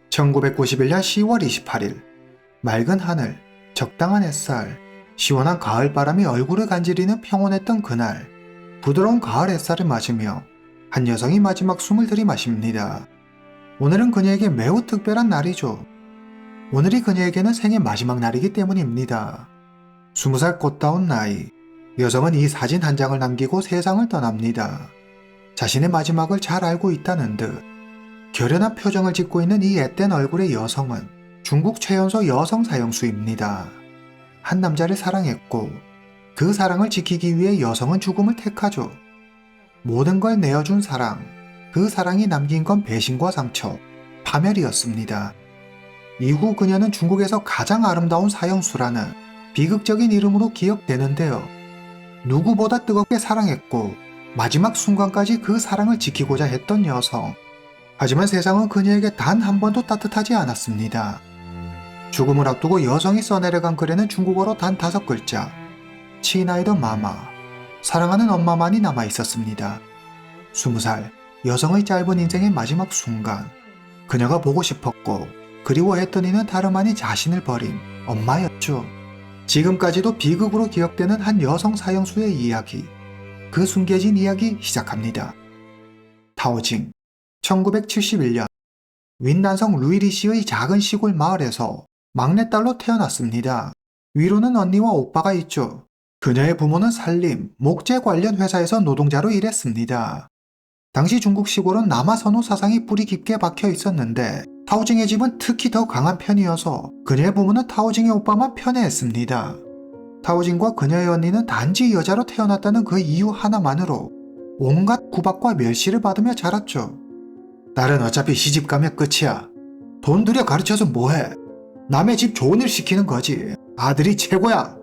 1991년 10월 28일 맑은 하늘, 적당한 햇살, 시원한 가을바람이 얼굴을 간지리는 평온했던 그날 부드러운 가을 햇살을 맞으며 한 여성이 마지막 숨을 들이마십니다. 오늘은 그녀에게 매우 특별한 날이죠. 오늘이 그녀에게는 생애 마지막 날이기 때문입니다. 20살 꽃다운 나이, 여성은 이 사진 한 장을 남기고 세상을 떠납니다. 자신의 마지막을 잘 알고 있다는 듯 결연한 표정을 짓고 있는 이 앳된 얼굴의 여성은 중국 최연소 여성 사형수입니다. 한 남자를 사랑했고 그 사랑을 지키기 위해 여성은 죽음을 택하죠. 모든 걸 내어준 사랑, 그 사랑이 남긴 건 배신과 상처, 파멸이었습니다. 이후 그녀는 중국에서 가장 아름다운 사형수라는 비극적인 이름으로 기억되는데요. 누구보다 뜨겁게 사랑했고 마지막 순간까지 그 사랑을 지키고자 했던 여성. 하지만 세상은 그녀에게 단 한 번도 따뜻하지 않았습니다. 죽음을 앞두고 여성이 써내려간 글에는 중국어로 단 5글자, 치나이더 마마, 사랑하는 엄마만이 남아 있었습니다. 20살, 여성의 짧은 인생의 마지막 순간, 그녀가 보고 싶었고 그리워했던 이는 다름 아닌 자신을 버린 엄마였죠. 지금까지도 비극으로 기억되는 한 여성 사형수의 이야기, 그 숨겨진 이야기 시작합니다. 타오징, 1971년 윈난성 루이리시의 작은 시골 마을에서 막내딸로 태어났습니다. 위로는 언니와 오빠가 있죠. 그녀의 부모는 산림, 목재 관련 회사에서 노동자로 일했습니다. 당시 중국 시골은 남아선호 사상이 뿌리 깊게 박혀 있었는데 타오징의 집은 특히 더 강한 편이어서 그녀의 부모는 타오징의 오빠만 편애했습니다. 타오징과 그녀의 언니는 단지 여자로 태어났다는 그 이유 하나만으로 온갖 구박과 멸시를 받으며 자랐죠. 딸은 어차피 시집 가면 끝이야. 돈 들여 가르쳐서 뭐해? 남의 집 좋은 일 시키는 거지. 아들이 최고야.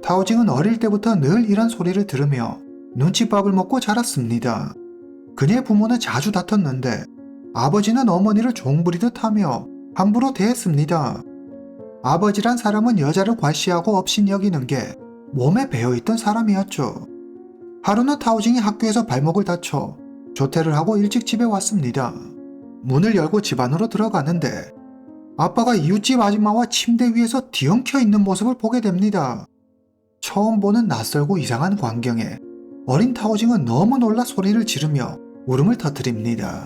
타오징은 어릴 때부터 늘 이런 소리를 들으며 눈칫밥을 먹고 자랐습니다. 그녀의 부모는 자주 다퉜는데 아버지는 어머니를 종부리듯 하며 함부로 대했습니다. 아버지란 사람은 여자를 과시하고 업신여기는 게 몸에 배어있던 사람이었죠. 하루는 타오징이 학교에서 발목을 다쳐 조퇴를 하고 일찍 집에 왔습니다. 문을 열고 집 안으로 들어가는데 아빠가 이웃집 아줌마와 침대 위에서 뒤엉켜 있는 모습을 보게 됩니다. 처음 보는 낯설고 이상한 광경에 어린 타오징은 너무 놀라 소리를 지르며 울음을 터뜨립니다.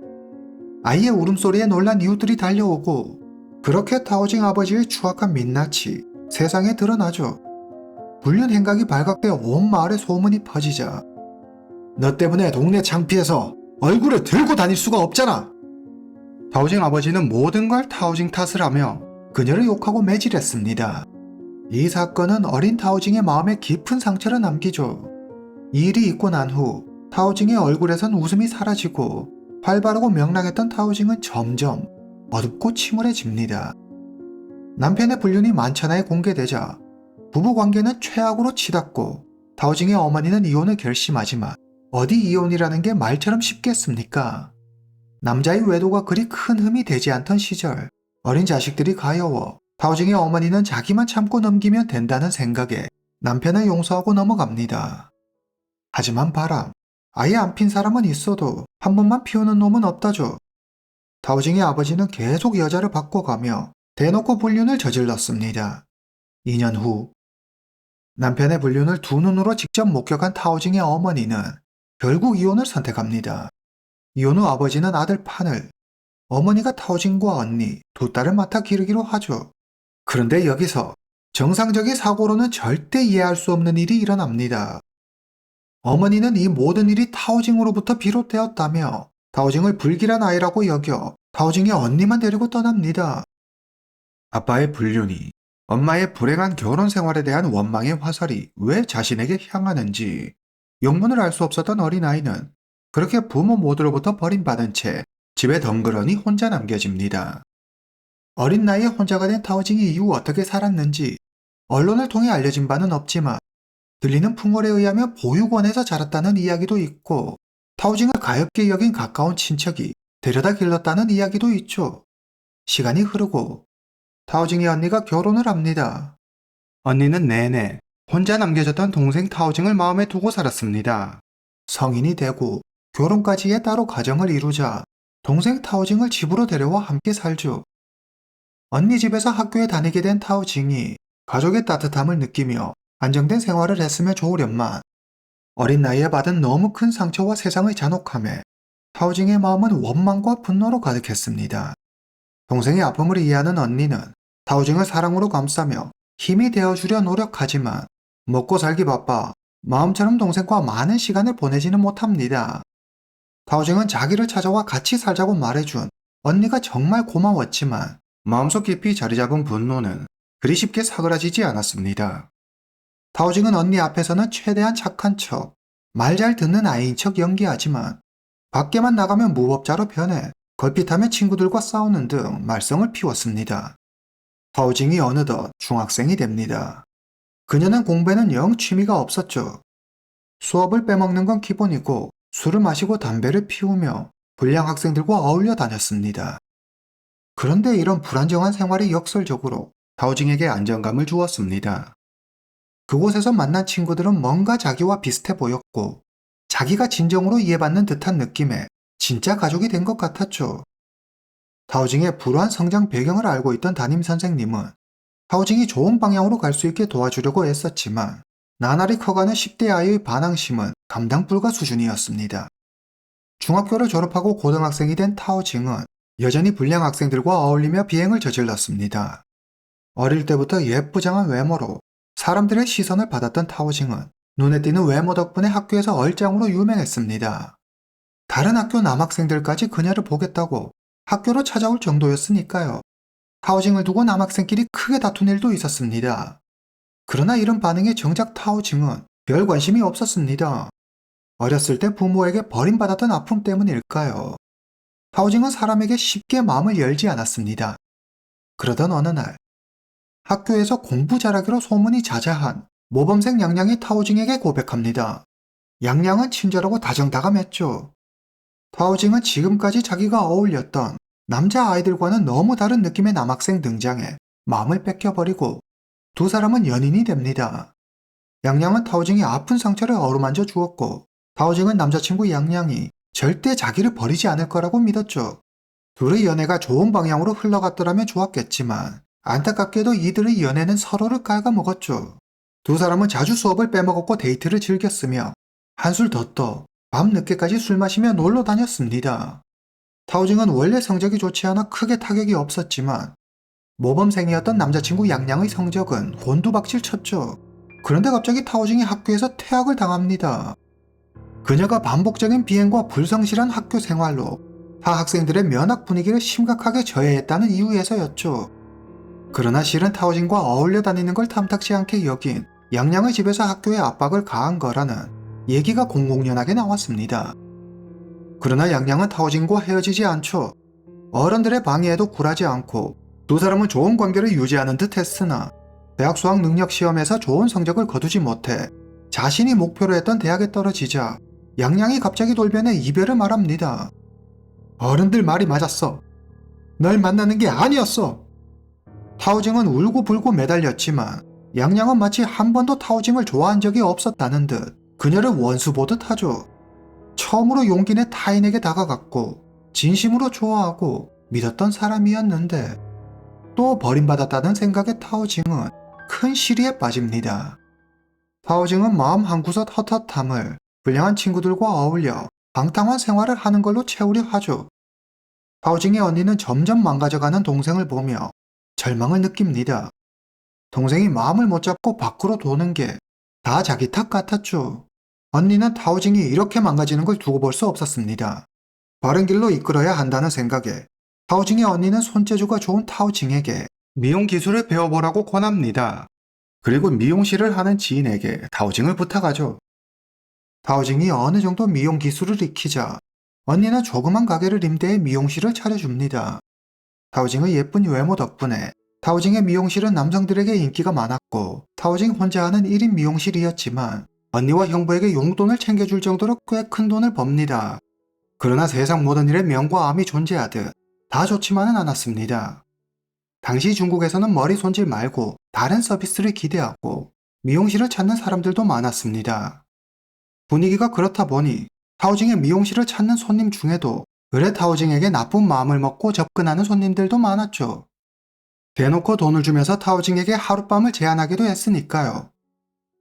아이의 울음소리에 놀란 이웃들이 달려오고 그렇게 타오징 아버지의 추악한 민낯이 세상에 드러나죠. 불륜 행각이 발각되어 온 마을에 소문이 퍼지자 너 때문에 동네 창피해서 얼굴을 들고 다닐 수가 없잖아. 타오징 아버지는 모든 걸 타오징 탓을 하며 그녀를 욕하고 매질했습니다. 이 사건은 어린 타오징의 마음에 깊은 상처를 남기죠. 이 일이 있고 난 후 타오징의 얼굴에선 웃음이 사라지고 활발하고 명랑했던 타오징은 점점 어둡고 침울해집니다. 남편의 불륜이 만천하에 공개되자 부부관계는 최악으로 치닫고 타오징의 어머니는 이혼을 결심하지만 어디 이혼이라는 게 말처럼 쉽겠습니까? 남자의 외도가 그리 큰 흠이 되지 않던 시절 어린 자식들이 가여워 타오징의 어머니는 자기만 참고 넘기면 된다는 생각에 남편을 용서하고 넘어갑니다. 하지만 바람, 아예 안 핀 사람은 있어도 한 번만 피우는 놈은 없다죠. 타오징의 아버지는 계속 여자를 바꿔가며 대놓고 불륜을 저질렀습니다. 2년 후 남편의 불륜을 두 눈으로 직접 목격한 타오징의 어머니는 결국 이혼을 선택합니다. 이혼 후 아버지는 아들 판을, 어머니가 타오징과 언니, 두 딸을 맡아 기르기로 하죠. 그런데 여기서 정상적인 사고로는 절대 이해할 수 없는 일이 일어납니다. 어머니는 이 모든 일이 타오징으로부터 비롯되었다며 타오징을 불길한 아이라고 여겨 타오징의 언니만 데리고 떠납니다. 아빠의 불륜이 엄마의 불행한 결혼 생활에 대한 원망의 화살이 왜 자신에게 향하는지 영문을 알 수 없었던 어린아이는 그렇게 부모 모두로부터 버림받은 채 집에 덩그러니 혼자 남겨집니다. 어린 나이에 혼자가 된 타오징이 이후 어떻게 살았는지 언론을 통해 알려진 바는 없지만 들리는 풍월에 의하면 보육원에서 자랐다는 이야기도 있고 타오징을 가엾게 여긴 가까운 친척이 데려다 길렀다는 이야기도 있죠. 시간이 흐르고 타오징의 언니가 결혼을 합니다. 언니는 내내 혼자 남겨졌던 동생 타오징을 마음에 두고 살았습니다. 성인이 되고 결혼까지의 따로 가정을 이루자 동생 타오징을 집으로 데려와 함께 살죠. 언니 집에서 학교에 다니게 된 타오징이 가족의 따뜻함을 느끼며 안정된 생활을 했으면 좋으련만 어린 나이에 받은 너무 큰 상처와 세상의 잔혹함에 타오징의 마음은 원망과 분노로 가득했습니다. 동생의 아픔을 이해하는 언니는 타오징을 사랑으로 감싸며 힘이 되어주려 노력하지만 먹고 살기 바빠 마음처럼 동생과 많은 시간을 보내지는 못합니다. 타오징은 자기를 찾아와 같이 살자고 말해준 언니가 정말 고마웠지만 마음속 깊이 자리 잡은 분노는 그리 쉽게 사그라지지 않았습니다. 타오징은 언니 앞에서는 최대한 착한 척, 말 잘 듣는 아이인 척 연기하지만 밖에만 나가면 무법자로 변해 걸핏하며 친구들과 싸우는 등 말썽을 피웠습니다. 타오징이 어느덧 중학생이 됩니다. 그녀는 공부에는 영 취미가 없었죠. 수업을 빼먹는 건 기본이고 술을 마시고 담배를 피우며 불량 학생들과 어울려 다녔습니다. 그런데 이런 불안정한 생활이 역설적으로 타오징에게 안정감을 주었습니다. 그곳에서 만난 친구들은 뭔가 자기와 비슷해 보였고 자기가 진정으로 이해받는 듯한 느낌에 진짜 가족이 된 것 같았죠. 타오징의 불우한 성장 배경을 알고 있던 담임 선생님은 타오징이 좋은 방향으로 갈 수 있게 도와주려고 애썼지만 나날이 커가는 10대 아이의 반항심은 감당 불가 수준이었습니다. 중학교를 졸업하고 고등학생이 된 타오징은 여전히 불량 학생들과 어울리며 비행을 저질렀습니다. 어릴 때부터 예쁘장한 외모로 사람들의 시선을 받았던 타오징은 눈에 띄는 외모 덕분에 학교에서 얼짱으로 유명했습니다. 다른 학교 남학생들까지 그녀를 보겠다고 학교로 찾아올 정도였으니까요. 타오징을 두고 남학생끼리 크게 다툰 일도 있었습니다. 그러나 이런 반응에 정작 타오징은 별 관심이 없었습니다. 어렸을 때 부모에게 버림받았던 아픔 때문일까요? 타오징은 사람에게 쉽게 마음을 열지 않았습니다. 그러던 어느 날 학교에서 공부 잘하기로 소문이 자자한 모범생 양양이 타오징에게 고백합니다. 양양은 친절하고 다정다감했죠. 타오징은 지금까지 자기가 어울렸던 남자 아이들과는 너무 다른 느낌의 남학생 등장에 마음을 뺏겨버리고 두 사람은 연인이 됩니다. 양양은 타오징이 아픈 상처를 어루만져 주었고 타오징은 남자친구 양양이 절대 자기를 버리지 않을 거라고 믿었죠. 둘의 연애가 좋은 방향으로 흘러갔더라면 좋았겠지만 안타깝게도 이들의 연애는 서로를 갉아먹었죠. 두 사람은 자주 수업을 빼먹었고 데이트를 즐겼으며 한술 더 떠 밤늦게까지 술 마시며 놀러 다녔습니다. 타오징은 원래 성적이 좋지 않아 크게 타격이 없었지만 모범생이었던 남자친구 양양의 성적은 곤두박질 쳤죠. 그런데 갑자기 타오징이 학교에서 퇴학을 당합니다. 그녀가 반복적인 비행과 불성실한 학교 생활로 타 학생들의 면학 분위기를 심각하게 저해했다는 이유에서였죠. 그러나 실은 타오징과 어울려 다니는 걸 탐탁지 않게 여긴 양양의 집에서 학교에 압박을 가한 거라는 얘기가 공공연하게 나왔습니다. 그러나 양양은 타오징과 헤어지지 않죠. 어른들의 방해에도 굴하지 않고 두 사람은 좋은 관계를 유지하는 듯 했으나 대학 수학 능력 시험에서 좋은 성적을 거두지 못해 자신이 목표로 했던 대학에 떨어지자 양양이 갑자기 돌변해 이별을 말합니다. 어른들 말이 맞았어. 널 만나는 게 아니었어. 타오징은 울고불고 매달렸지만 양양은 마치 한 번도 타오징을 좋아한 적이 없었다는 듯 그녀를 원수 보듯 하죠. 처음으로 용기 내 타인에게 다가갔고 진심으로 좋아하고 믿었던 사람이었는데 또 버림받았다는 생각에 타오징은 큰 시리에 빠집니다. 타오징은 마음 한구석 헛헛함을 불량한 친구들과 어울려 방탕한 생활을 하는 걸로 채우려 하죠. 타오징의 언니는 점점 망가져가는 동생을 보며 절망을 느낍니다. 동생이 마음을 못 잡고 밖으로 도는 게 다 자기 탓 같았죠. 언니는 타오징이 이렇게 망가지는 걸 두고 볼 수 없었습니다. 바른 길로 이끌어야 한다는 생각에 타오징의 언니는 손재주가 좋은 타오징에게 미용 기술을 배워보라고 권합니다. 그리고 미용실을 하는 지인에게 타오징을 부탁하죠. 타오징이 어느 정도 미용 기술을 익히자 언니는 조그만 가게를 임대해 미용실을 차려줍니다. 타오징의 예쁜 외모 덕분에 타오징의 미용실은 남성들에게 인기가 많았고 타오징 혼자 하는 1인 미용실이었지만 언니와 형부에게 용돈을 챙겨줄 정도로 꽤 큰 돈을 법니다. 그러나 세상 모든 일에 명과 암이 존재하듯 다 좋지만은 않았습니다. 당시 중국에서는 머리 손질 말고 다른 서비스를 기대하고 미용실을 찾는 사람들도 많았습니다. 분위기가 그렇다 보니 타오징의 미용실을 찾는 손님 중에도 그래 타오징에게 나쁜 마음을 먹고 접근하는 손님들도 많았죠. 대놓고 돈을 주면서 타오징에게 하룻밤을 제한하기도 했으니까요.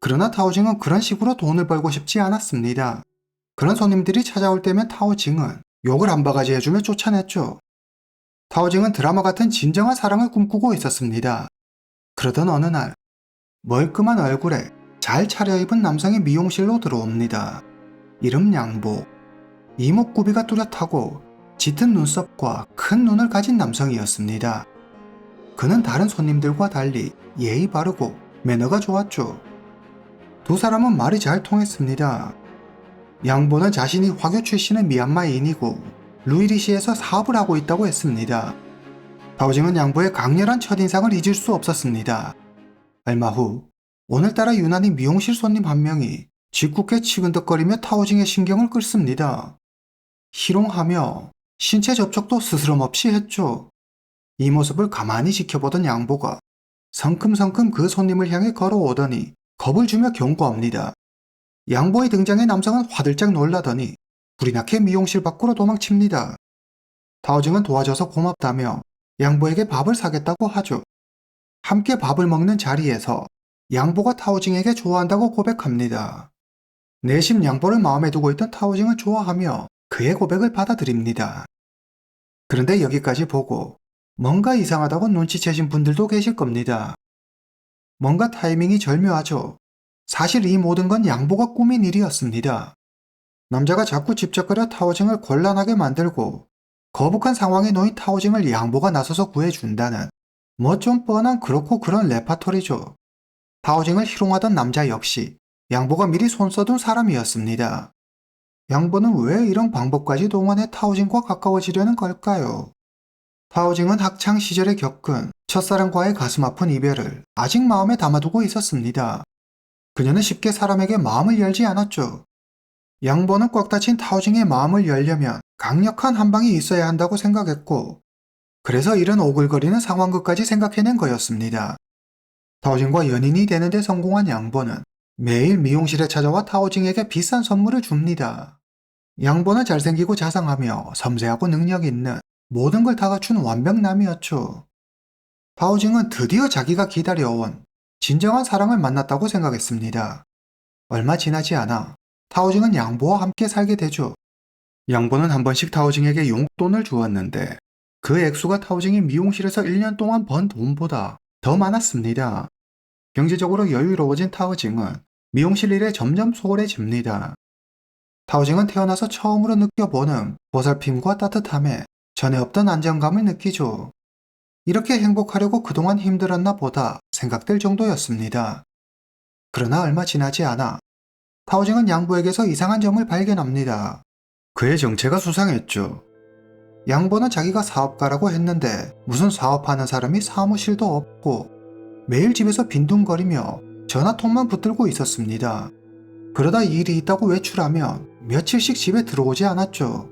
그러나 타오징은 그런 식으로 돈을 벌고 싶지 않았습니다. 그런 손님들이 찾아올 때면 타오징은 욕을 한 바가지 해주며 쫓아냈죠. 타오징은 드라마 같은 진정한 사랑을 꿈꾸고 있었습니다. 그러던 어느 날 멀끔한 얼굴에 잘 차려입은 남성이 미용실로 들어옵니다. 이름 양보. 이목구비가 뚜렷하고 짙은 눈썹과 큰 눈을 가진 남성이었습니다. 그는 다른 손님들과 달리 예의 바르고 매너가 좋았죠. 두 사람은 말이 잘 통했습니다. 양보는 자신이 화교 출신의 미얀마인이고 루이리시에서 사업을 하고 있다고 했습니다. 타오징은 양보의 강렬한 첫인상을 잊을 수 없었습니다. 얼마 후 오늘따라 유난히 미용실 손님 한 명이 짓궂게 치근덕거리며 타오징의 신경을 끌습니다. 희롱하며 신체 접촉도 스스럼없이 했죠. 이 모습을 가만히 지켜보던 양보가 성큼성큼 그 손님을 향해 걸어오더니 겁을 주며 경고합니다. 양보의 등장에 남성은 화들짝 놀라더니 불이 나게 미용실 밖으로 도망칩니다. 타오징은 도와줘서 고맙다며 양보에게 밥을 사겠다고 하죠. 함께 밥을 먹는 자리에서 양보가 타오징에게 좋아한다고 고백합니다. 내심 양보를 마음에 두고 있던 타오징을 좋아하며 그의 고백을 받아들입니다. 그런데 여기까지 보고 뭔가 이상하다고 눈치채신 분들도 계실 겁니다. 뭔가 타이밍이 절묘하죠. 사실 이 모든 건 양보가 꾸민 일이었습니다. 남자가 자꾸 집적거려 타오징을 곤란하게 만들고 거북한 상황에 놓인 타오징을 양보가 나서서 구해준다는 뭐 좀 뻔한 그렇고 그런 레파토리죠. 타오징을 희롱하던 남자 역시 양보가 미리 손 써둔 사람이었습니다. 양보는 왜 이런 방법까지 동원해 타오징과 가까워지려는 걸까요? 타오징은 학창 시절에 겪은 첫사랑과의 가슴 아픈 이별을 아직 마음에 담아두고 있었습니다. 그녀는 쉽게 사람에게 마음을 열지 않았죠. 양보는 꽉 닫힌 타오징의 마음을 열려면 강력한 한 방이 있어야 한다고 생각했고, 그래서 이런 오글거리는 상황극까지 생각해낸 거였습니다. 타오징과 연인이 되는데 성공한 양보는 매일 미용실에 찾아와 타오징에게 비싼 선물을 줍니다. 양보는 잘생기고 자상하며 섬세하고 능력 있는 모든 걸 다 갖춘 완벽남이었죠. 타오징은 드디어 자기가 기다려온 진정한 사랑을 만났다고 생각했습니다. 얼마 지나지 않아 타오징은 양보와 함께 살게 되죠. 양보는 한 번씩 타오징에게 용돈을 주었는데 그 액수가 타오징이 미용실에서 1년 동안 번 돈보다 더 많았습니다. 경제적으로 여유로워진 타오징은 미용실 일에 점점 소홀해집니다. 타오징은 태어나서 처음으로 느껴보는 보살핌과 따뜻함에 전에 없던 안정감을 느끼죠. 이렇게 행복하려고 그동안 힘들었나 보다 생각될 정도였습니다. 그러나 얼마 지나지 않아 타오징은 양보에게서 이상한 점을 발견합니다. 그의 정체가 수상했죠. 양보는 자기가 사업가라고 했는데 무슨 사업하는 사람이 사무실도 없고 매일 집에서 빈둥거리며 전화통만 붙들고 있었습니다. 그러다 일이 있다고 외출하면 며칠씩 집에 들어오지 않았죠.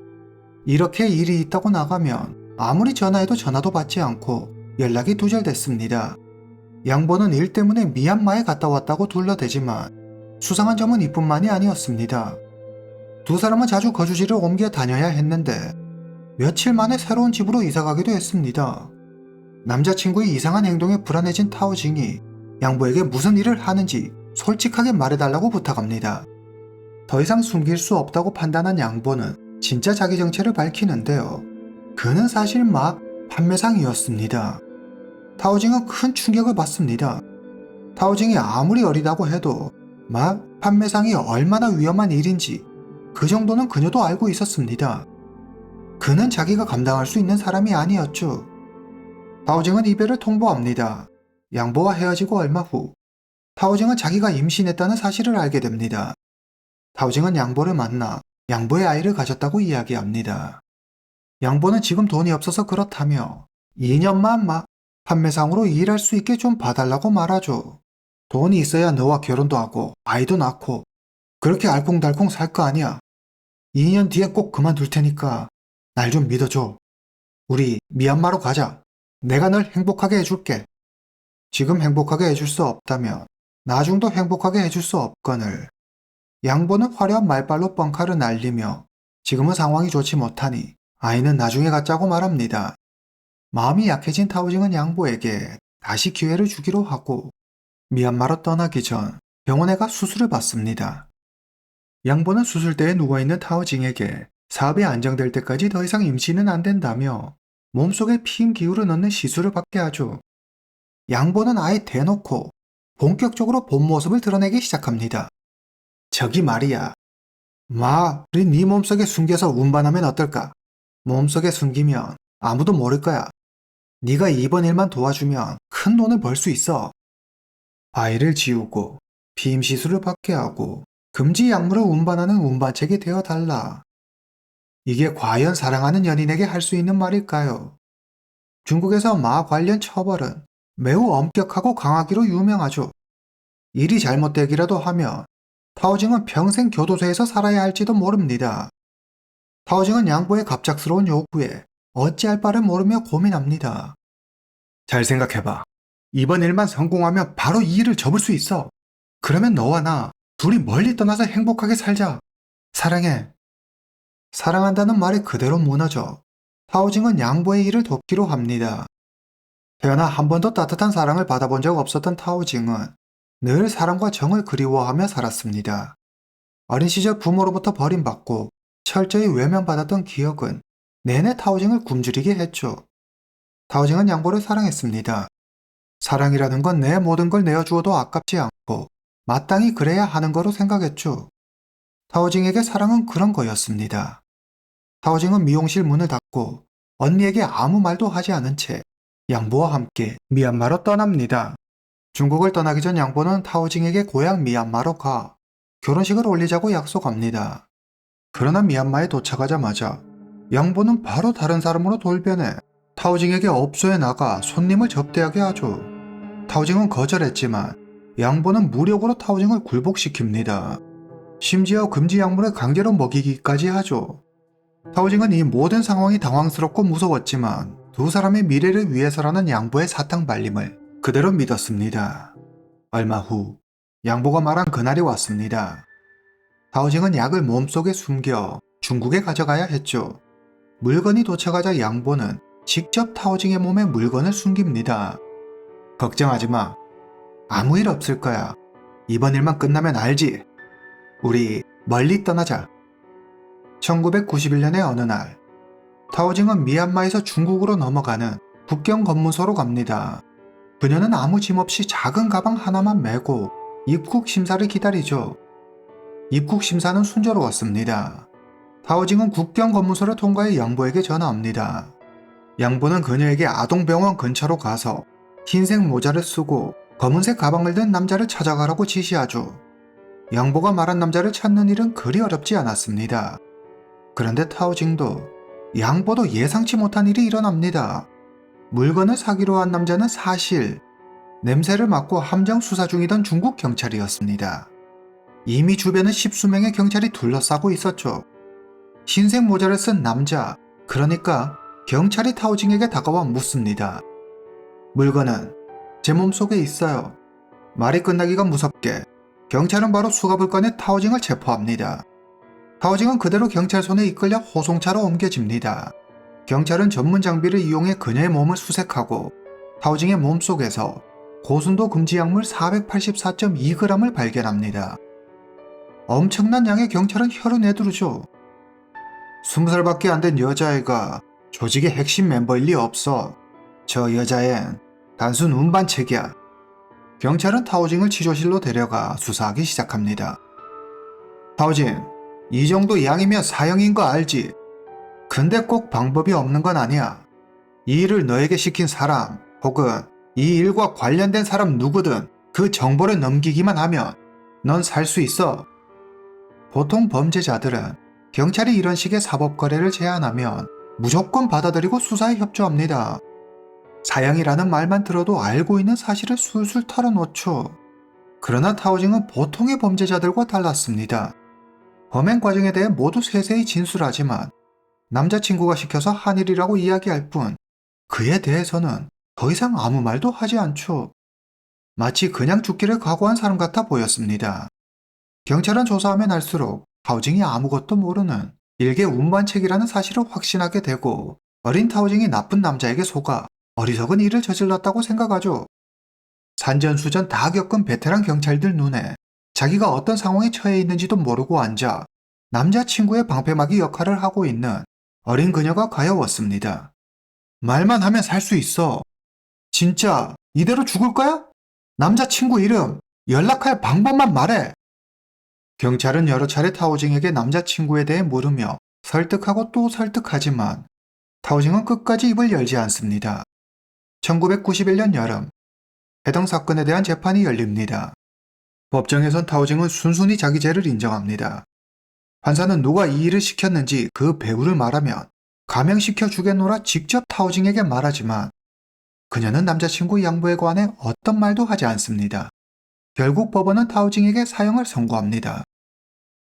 이렇게 일이 있다고 나가면 아무리 전화해도 전화도 받지 않고 연락이 두절됐습니다. 양보는 일 때문에 미얀마에 갔다 왔다고 둘러대지만 수상한 점은 이뿐만이 아니었습니다. 두 사람은 자주 거주지를 옮겨 다녀야 했는데 며칠 만에 새로운 집으로 이사가기도 했습니다. 남자친구의 이상한 행동에 불안해진 타오징이 양보에게 무슨 일을 하는지 솔직하게 말해달라고 부탁합니다. 더 이상 숨길 수 없다고 판단한 양보는 진짜 자기 정체를 밝히는데요. 그는 사실 막 판매상이었습니다. 타오징은 큰 충격을 받습니다. 타오징이 아무리 어리다고 해도 막 판매상이 얼마나 위험한 일인지 그 정도는 그녀도 알고 있었습니다. 그는 자기가 감당할 수 있는 사람이 아니었죠. 타오징은 이별을 통보합니다. 양보와 헤어지고 얼마 후 타오징은 자기가 임신했다는 사실을 알게 됩니다. 타오징은 양보를 만나 양보의 아이를 가졌다고 이야기합니다. 양보는 지금 돈이 없어서 그렇다며 2년만 막 판매상으로 일할 수 있게 좀 봐달라고 말하죠. 돈이 있어야 너와 결혼도 하고 아이도 낳고 그렇게 알콩달콩 살 거 아니야. 2년 뒤에 꼭 그만둘 테니까 날 좀 믿어줘. 우리 미얀마로 가자. 내가 널 행복하게 해줄게. 지금 행복하게 해줄 수 없다면 나중도 행복하게 해줄 수 없거늘. 양보는 화려한 말발로 뻥카를 날리며 지금은 상황이 좋지 못하니 아이는 나중에 갖자고 말합니다. 마음이 약해진 타오징은 양보에게 다시 기회를 주기로 하고 미얀마로 떠나기 전 병원에 가 수술을 받습니다. 양보는 수술대에 누워있는 타오징에게 사업이 안정될 때까지 더 이상 임신은 안 된다며 몸속에 피임 기울을 넣는 시술을 받게 하죠. 양보는 아예 대놓고 본격적으로 본 모습을 드러내기 시작합니다. 저기 말이야. 우리 네 몸속에 숨겨서 운반하면 어떨까? 몸속에 숨기면 아무도 모를 거야. 네가 이번 일만 도와주면 큰 돈을 벌 수 있어. 아이를 지우고 피임 시술을 받게 하고 금지 약물을 운반하는 운반책이 되어 달라. 이게 과연 사랑하는 연인에게 할 수 있는 말일까요? 중국에서 마 관련 처벌은 매우 엄격하고 강하기로 유명하죠. 일이 잘못되기라도 하면 타오징은 평생 교도소에서 살아야 할지도 모릅니다. 타오징은 양보의 갑작스러운 요구에 어찌할 바를 모르며 고민합니다. 잘 생각해봐. 이번 일만 성공하면 바로 이 일을 접을 수 있어. 그러면 너와 나 둘이 멀리 떠나서 행복하게 살자. 사랑해. 사랑한다는 말이 그대로 무너져 타오징은 양보의 일을 돕기로 합니다. 태어나 한 번도 따뜻한 사랑을 받아본 적 없었던 타오징은 늘 사랑과 정을 그리워하며 살았습니다. 어린 시절 부모로부터 버림받고 철저히 외면받았던 기억은 내내 타오징을 굶주리게 했죠. 타오징은 양보를 사랑했습니다. 사랑이라는 건 내 모든 걸 내어주어도 아깝지 않고 마땅히 그래야 하는 거로 생각했죠. 타오징에게 사랑은 그런 거였습니다. 타오징은 미용실 문을 닫고 언니에게 아무 말도 하지 않은 채 양보와 함께 미얀마로 떠납니다. 중국을 떠나기 전 양보는 타오징에게 고향 미얀마로 가 결혼식을 올리자고 약속합니다. 그러나 미얀마에 도착하자마자 양보는 바로 다른 사람으로 돌변해 타오징에게 업소에 나가 손님을 접대하게 하죠. 타오징은 거절했지만 양보는 무력으로 타오징을 굴복시킵니다. 심지어 금지 약물을 강제로 먹이기까지 하죠. 타오징은 이 모든 상황이 당황스럽고 무서웠지만 두 사람의 미래를 위해서라는 양보의 사탕발림을 그대로 믿었습니다. 얼마 후 양보가 말한 그날이 왔습니다. 타오징은 약을 몸속에 숨겨 중국에 가져가야 했죠. 물건이 도착하자 양보는 직접 타오징의 몸에 물건을 숨깁니다. 걱정하지 마. 아무 일 없을 거야. 이번 일만 끝나면 알지. 우리 멀리 떠나자. 1991년의 어느 날 타오징은 미얀마에서 중국으로 넘어가는 국경 검문소로 갑니다. 그녀는 아무 짐 없이 작은 가방 하나만 메고 입국 심사를 기다리죠. 입국 심사는 순조로웠습니다. 타오징은 국경 검문소를 통과해 양보에게 전화합니다. 양보는 그녀에게 아동병원 근처로 가서 흰색 모자를 쓰고 검은색 가방을 든 남자를 찾아가라고 지시하죠. 양보가 말한 남자를 찾는 일은 그리 어렵지 않았습니다. 그런데 타오징도 양보도 예상치 못한 일이 일어납니다. 물건을 사기로 한 남자는 사실 냄새를 맡고 함정 수사 중이던 중국 경찰이었습니다. 이미 주변은 십수명의 경찰이 둘러싸고 있었죠. 흰색 모자를 쓴 남자, 그러니까 경찰이 타오징에게 다가와 묻습니다. 물건은 제 몸속에 있어요. 말이 끝나기가 무섭게 경찰은 바로 수갑을 꺼내 타오징을 체포합니다. 타오징은 그대로 경찰 손에 이끌려 호송차로 옮겨집니다. 경찰은 전문 장비를 이용해 그녀의 몸을 수색하고 타오징의 몸속에서 고순도 금지 약물 484.2g을 발견합니다. 엄청난 양의 경찰은 혀를 내두르죠. 20살밖에 안 된 여자애가 조직의 핵심 멤버일 리 없어. 저 여자엔 단순 운반책이야. 경찰은 타오징을 치료실로 데려가 수사하기 시작합니다. 타오징, 이 정도 양이면 사형인 거 알지? 근데 꼭 방법이 없는 건 아니야. 이 일을 너에게 시킨 사람 혹은 이 일과 관련된 사람 누구든 그 정보를 넘기기만 하면 넌 살 수 있어. 보통 범죄자들은 경찰이 이런 식의 사법거래를 제안하면 무조건 받아들이고 수사에 협조합니다. 사형이라는 말만 들어도 알고 있는 사실을 술술 털어놓죠. 그러나 타오징은 보통의 범죄자들과 달랐습니다. 범행 과정에 대해 모두 세세히 진술하지만 남자친구가 시켜서 한 일이라고 이야기할 뿐 그에 대해서는 더 이상 아무 말도 하지 않죠. 마치 그냥 죽기를 각오한 사람 같아 보였습니다. 경찰은 조사하면 할수록 타오징이 아무것도 모르는 일개 운반책이라는 사실을 확신하게 되고 어린 타오징이 나쁜 남자에게 속아 어리석은 일을 저질렀다고 생각하죠. 산전수전 다 겪은 베테랑 경찰들 눈에 자기가 어떤 상황에 처해 있는지도 모르고 앉아 남자친구의 방패막이 역할을 하고 있는 어린 그녀가 가여웠습니다. 말만 하면 살 수 있어. 진짜 이대로 죽을 거야? 남자친구 이름, 연락할 방법만 말해. 경찰은 여러 차례 타오징에게 남자친구에 대해 물으며 설득하고 또 설득하지만 타오징은 끝까지 입을 열지 않습니다. 1991년 여름, 해당 사건에 대한 재판이 열립니다. 법정에선 타오징은 순순히 자기 죄를 인정합니다. 판사는 누가 이 일을 시켰는지 그 배우를 말하면 감형시켜 주겠노라 직접 타오징에게 말하지만 그녀는 남자친구 양부에 관해 어떤 말도 하지 않습니다. 결국 법원은 타오징에게 사형을 선고합니다.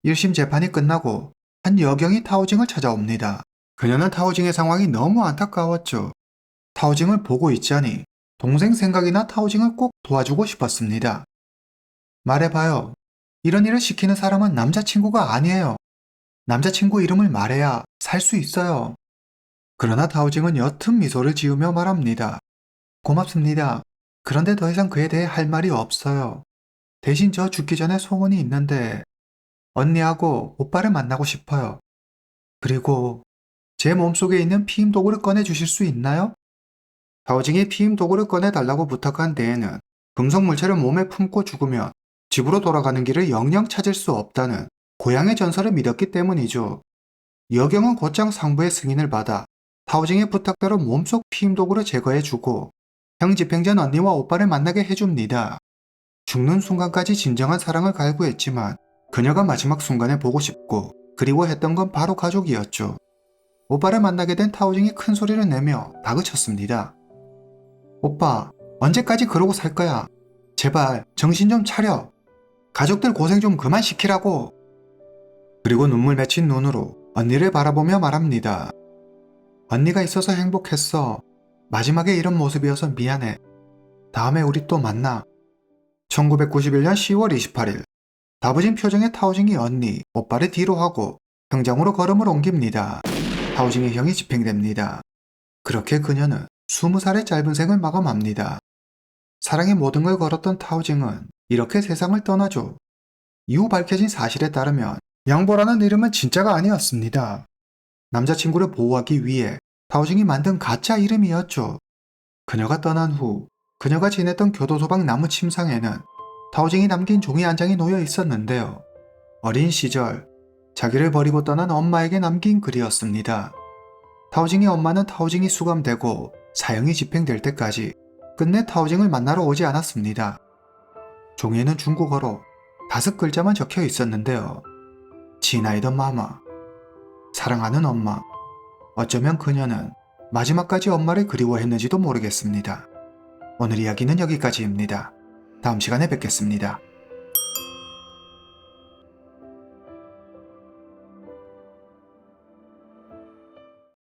1심 재판이 끝나고 한 여경이 타오징을 찾아옵니다. 그녀는 타오징의 상황이 너무 안타까웠죠. 타오징을 보고 있자니 동생 생각이 나 타오징을 꼭 도와주고 싶었습니다. 말해봐요. 이런 일을 시키는 사람은 남자친구가 아니에요. 남자친구 이름을 말해야 살 수 있어요. 그러나 타오징은 옅은 미소를 지으며 말합니다. 고맙습니다. 그런데 더 이상 그에 대해 할 말이 없어요. 대신 저 죽기 전에 소원이 있는데 언니하고 오빠를 만나고 싶어요. 그리고 제 몸속에 있는 피임 도구를 꺼내 주실 수 있나요? 타오징이 피임 도구를 꺼내달라고 부탁한 데에는 금속 물체를 몸에 품고 죽으면 집으로 돌아가는 길을 영영 찾을 수 없다는 고향의 전설을 믿었기 때문이죠. 여경은 곧장 상부의 승인을 받아 타오징의 부탁대로 몸속 피임 도구를 제거해주고 형 집행전 언니와 오빠를 만나게 해줍니다. 죽는 순간까지 진정한 사랑을 갈구했지만 그녀가 마지막 순간에 보고 싶고 그리워했던 건 바로 가족이었죠. 오빠를 만나게 된 타오징이 큰 소리를 내며 다그쳤습니다. 오빠, 언제까지 그러고 살 거야? 제발 정신 좀 차려. 가족들 고생 좀 그만 시키라고. 그리고 눈물 맺힌 눈으로 언니를 바라보며 말합니다. 언니가 있어서 행복했어. 마지막에 이런 모습이어서 미안해. 다음에 우리 또 만나. 1991년 10월 28일 다부진 표정의 타오징이 언니, 오빠를 뒤로 하고 형장으로 걸음을 옮깁니다. 타오징의 형이 집행됩니다. 그렇게 그녀는 20살의 짧은 생을 마감합니다. 사랑의 모든 걸 걸었던 타오징은 이렇게 세상을 떠나죠. 이후 밝혀진 사실에 따르면 양보라는 이름은 진짜가 아니었습니다. 남자친구를 보호하기 위해 타오징이 만든 가짜 이름이었죠. 그녀가 떠난 후 그녀가 지냈던 교도소방 나무 침상에는 타오징이 남긴 종이 한 장이 놓여 있었는데요. 어린 시절 자기를 버리고 떠난 엄마에게 남긴 글이었습니다. 타오징의 엄마는 타오징이 수감되고 사형이 집행될 때까지 끝내 타오징을 만나러 오지 않았습니다. 종이에는 중국어로 5글자만 적혀 있었는데요. 지나이던 마마, 사랑하는 엄마. 어쩌면 그녀는 마지막까지 엄마를 그리워했는지도 모르겠습니다. 오늘 이야기는 여기까지입니다. 다음 시간에 뵙겠습니다.